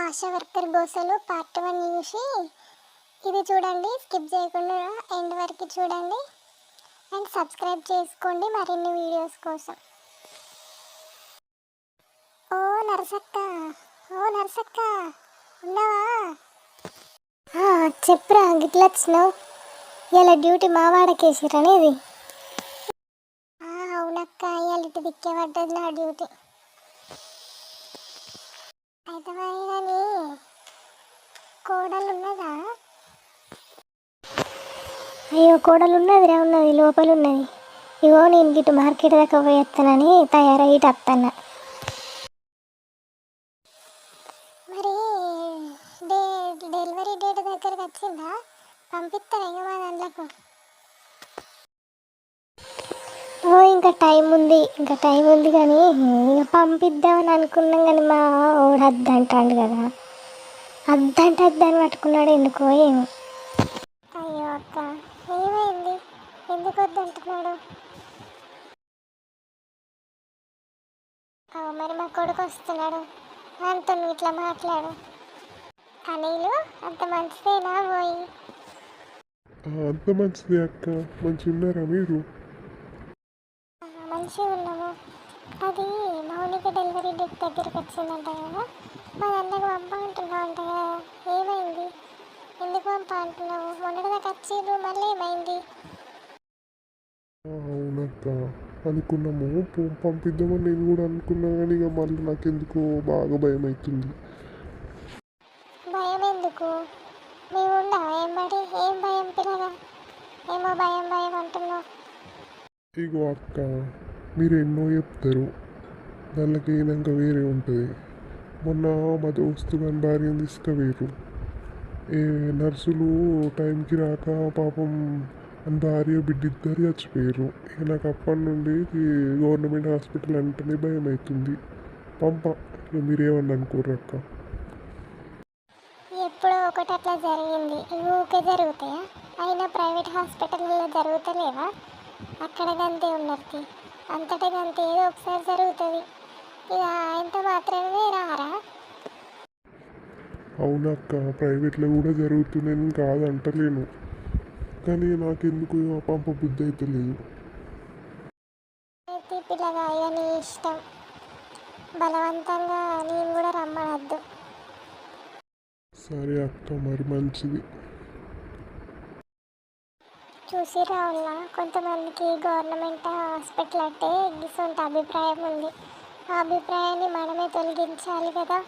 ASHA worker గోసలు part 1 చూసి ఇది చూడండి, స్కిప్ చేయకుండా ఎండ్ వరకు చూడండి అండ్ సబ్స్క్రైబ్ చేసుకోండి మరిన్ని వీడియోస్ కోసం. ఓ నరసక్క, ఓ నరసక్క ఉన్నావా? చెప్పురా, గిట్ల వచ్చినావు? ఇలా డ్యూటీ మావాడకేసిరనేది? అవునక్క, ఇవాళ ఇటు దిక్కే పడ్డది నా డ్యూటీ. అయితే కానీ కోడలు ఉన్నదా? అయ్యో, కోడలు ఉన్నదిరా, ఉన్నది లోపల ఉన్నది. ఇగో నేను గిట్టు మార్కెట్ దాకా పోయేస్తానని తయారై ఇటు వస్తాను. మరి డెలివరీ డేట్ దగ్గరకు వచ్చిందా? పంపిస్తాను ఇంకా మా దాంట్లోకి. ఇంకా టైం ఉంది కానీ ఇక పంపిద్దామని అనుకున్నాం కానీ మా ఓడు వద్దంటాడు కదా, వద్దని పట్టుకున్నాడు ఎందుకో ఏమో. అయ్యో అక్క, ఏమైంది? ఎందుకు వద్దంటున్నాడు? మరి మా కొడుకు వస్తున్నాడు, అంత ఇట్లా మాట్లాడు. అనిలు అంత మంచిదేనా? పోయి అంత మంచిదే అక్క. మంచిగా ఉన్నారా మీరు? మంచిగా ఉన్నాము. అది మౌనిక డెలివరీ డేట్ దగ్గరికి వచ్చిందంట కదా, మా అన్నకు పంప అంటున్నావు అంట కదా, ఏమైంది? ఎందుకు పంప అంటున్నావు? మొన్నటిదాకా వచ్చిండ్రు, మళ్ళీ ఏమైంది? అవునక్క, అనుకున్నాము పంపిద్దామని నేను కూడా అనుకున్నా కానీ ఇక మళ్ళీ నాకెందుకో బాగా భయం అవుతుంది. భయం ఎందుకు? మేము ఉండవా ఏంబడి? ఏం భయం పిల్లగా? ఏమో భయం అంటున్నావు. ఇగో అక్క, మీరు ఎన్నో చెప్తారు, దానికి అయినాక వేరే ఉంటుంది. మొన్న మా దోస్తు కానీ భార్యను తీసుకువేరు, ఏ నర్సులు టైంకి రాక పాపం అని భార్య బిడ్డ ఇద్దరు చచ్చిపోయారు. ఇక నాకు అప్పటి నుండి గవర్నమెంట్ హాస్పిటల్ అంటేనే భయం అవుతుంది. ఇక మీరేమన్నా అనుకోరు అక్క. ఎప్పుడో ఒకటి అట్లా జరిగింది, ఊకే జరుగుతాయా? అయినా ప్రైవేట్ హాస్పిటల్లో జరుగుతలేవా? అక్కడ గంతే ఉన్నది, అంతటా గంతే, ఏదో ఒకసారి జరుగుతుంది. ఇక ఆయనతో మాత్రమే రారా? అవునక్క, ప్రైవేట్లో కూడా జరుగుతున్నాయని కాదంటలేను, కానీ నాకెందుకు పంప బుద్ధి అయితే లేదు. అయితే పిల్లగా ఇక నీ ఇష్టం, బలవంతంగా నేను కూడా రమ్మనద్దు. సరే అక్క, మరి మంచిది. చూసి రావాల, కొంతమందికి గవర్నమెంట్ హాస్పిటల్ అంటే ఇటువంటి అభిప్రాయం ఉంది. ఆ అభిప్రాయాన్ని మనమే తొలగించాలి కదా.